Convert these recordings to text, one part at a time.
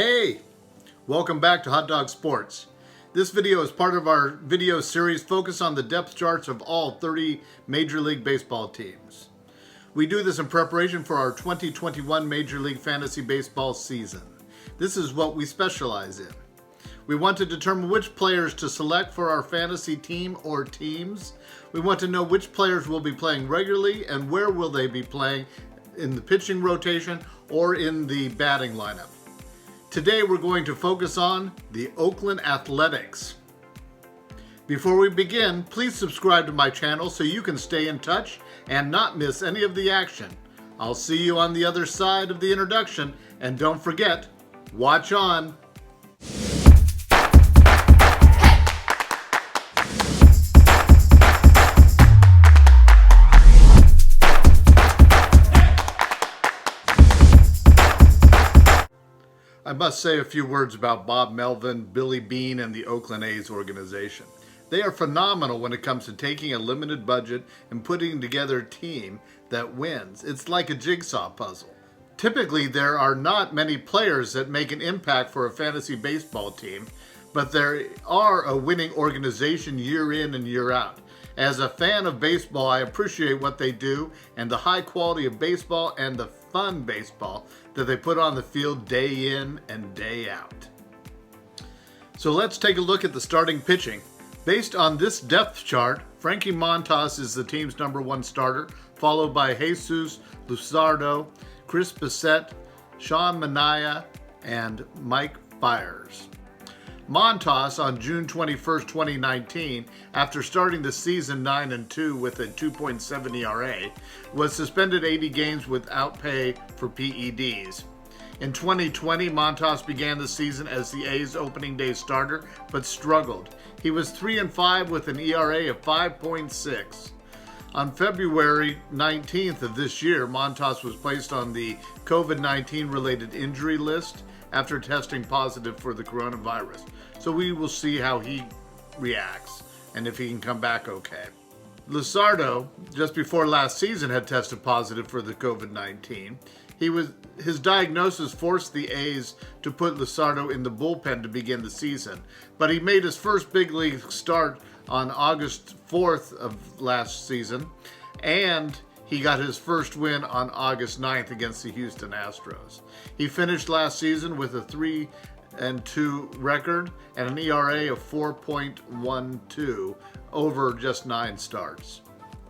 Hey, welcome back to Hot Dog Sports. This video is part of our video series focused on the depth charts of all 30 Major League Baseball teams. We do this in preparation for our 2021 Major League Fantasy Baseball season. This is what we specialize in. We want to determine which players to select for our fantasy team or teams. We want to know which players will be playing regularly and where will they be playing in the pitching rotation or in the batting lineup. Today we're going to focus on the Oakland Athletics. Before we begin, please subscribe to my channel so you can stay in touch and not miss any of the action. I'll see you on the other side of the introduction, and don't forget, watch on. I must say a few words about Bob Melvin, Billy Beane, and the Oakland A's organization. They are phenomenal when it comes to taking a limited budget and putting together a team that wins. It's like a jigsaw puzzle. Typically, there are not many players that make an impact for a fantasy baseball team, but there are a winning organization year in and year out. As a fan of baseball, I appreciate what they do and the high quality of baseball and the fun baseball that they put on the field day in and day out. So let's take a look at the starting pitching. Based on this depth chart, Frankie Montas is the team's #1 starter, followed by Jesus Luzardo, Chris Bassett, Sean Manaea, and Mike Fiers. Montas, on June 21st, 2019, after starting the season 9-2 with a 2.7 ERA, was suspended 80 games without pay for PEDs. In 2020, Montas began the season as the A's opening day starter, but struggled. He was 3-5 with an ERA of 5.6. On February 19th of this year, Montas was placed on the COVID-19 related injury list after testing positive for the coronavirus. So we will see how he reacts and if he can come back okay. Luzardo, just before last season, had tested positive for the COVID-19. His diagnosis forced the A's to put Luzardo in the bullpen to begin the season, but he made his first big league start on August 4th of last season, and he got his first win on August 9th against the Houston Astros. He finished last season with a 3-2 record and an ERA of 4.12 over just 9 starts.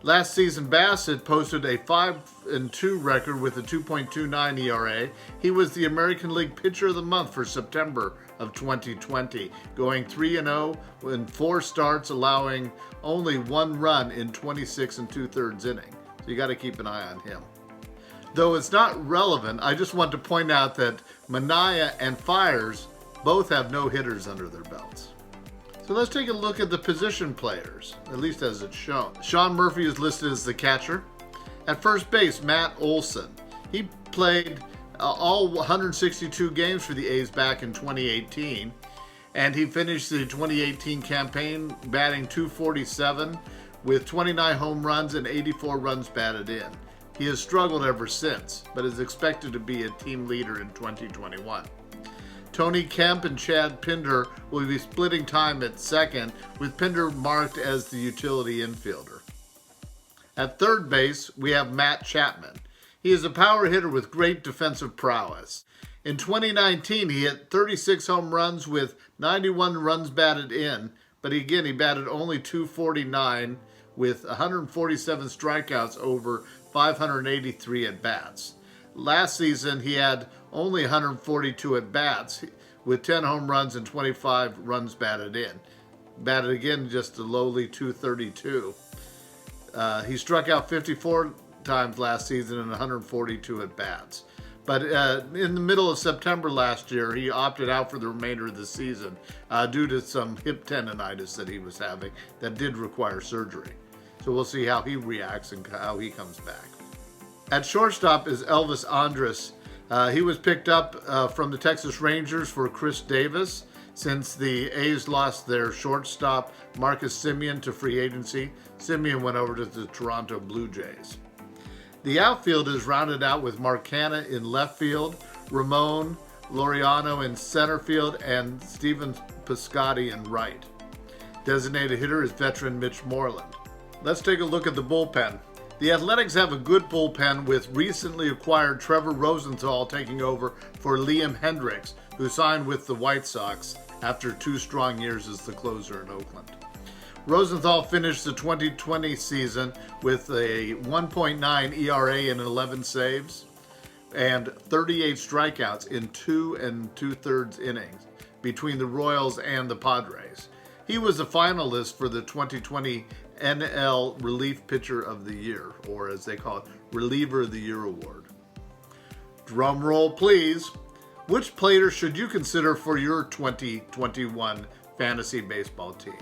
Last season, Bassett posted a 5-2 record with a 2.29 ERA. He was the American League Pitcher of the Month for September of 2020, going 3-0 in 4 starts, allowing only 1 run in 26 2/3 innings. So you got to keep an eye on him. Though it's not relevant, I just want to point out that Manaea and Fiers both have no hitters under their belts. So let's take a look at the position players, at least as it's shown. Sean Murphy is listed as the catcher. At first base, Matt Olson. He played all 162 games for the A's back in 2018, and he finished the 2018 campaign batting .247 with 29 home runs and 84 runs batted in. He has struggled ever since, but is expected to be a team leader in 2021. Tony Kemp and Chad Pinder will be splitting time at second, with Pinder marked as the utility infielder. At third base, we have Matt Chapman. He is a power hitter with great defensive prowess. In 2019, he hit 36 home runs with 91 runs batted in, but again, he batted only .249 with 147 strikeouts over 583 at-bats. Last season, he had only 142 at-bats with 10 home runs and 25 runs batted in. Batted again just a lowly .232. He struck out 54 times last season and 142 at-bats. But in the middle of September last year, he opted out for the remainder of the season due to some hip tendonitis that he was having that did require surgery. So we'll see how he reacts and how he comes back. At shortstop is Elvis Andrus. He was picked up from the Texas Rangers for Chris Davis since the A's lost their shortstop Marcus Semien to free agency. Semien went over to the Toronto Blue Jays. The outfield is rounded out with Mark Canha in left field, Ramon Laureano in center field, and Steven Piscotty in right. Designated hitter is veteran Mitch Moreland. Let's take a look at the bullpen. The Athletics have a good bullpen with recently acquired Trevor Rosenthal taking over for Liam Hendriks, who signed with the White Sox after 2 strong years as the closer in Oakland. Rosenthal finished the 2020 season with a 1.9 ERA and 11 saves and 38 strikeouts in 2 2/3 innings between the Royals and the Padres. He was a finalist for the 2020 NL Relief Pitcher of the Year, or as they call it, Reliever of the Year award. Drum roll, please. Which player should you consider for your 2021 fantasy baseball team?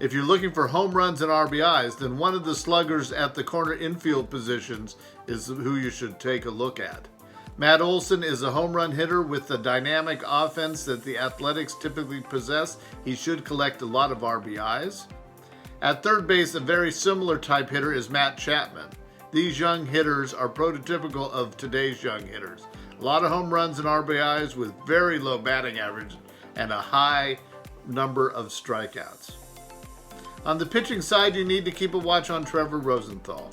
If you're looking for home runs and RBIs, then one of the sluggers at the corner infield positions is who you should take a look at. Matt Olson is a home run hitter with the dynamic offense that the Athletics typically possess. He should collect a lot of RBIs. At third base, a very similar type hitter is Matt Chapman. These young hitters are prototypical of today's young hitters. A lot of home runs and RBIs with very low batting average and a high number of strikeouts. On the pitching side, you need to keep a watch on Trevor Rosenthal.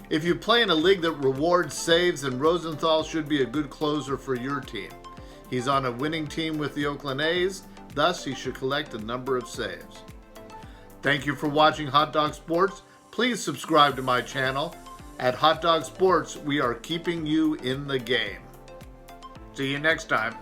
If you play in a league that rewards saves, then Rosenthal should be a good closer for your team. He's on a winning team with the Oakland A's, thus he should collect a number of saves. Thank you for watching Hot Dog Sports. Please subscribe to my channel. At Hot Dog Sports, we are keeping you in the game. See you next time.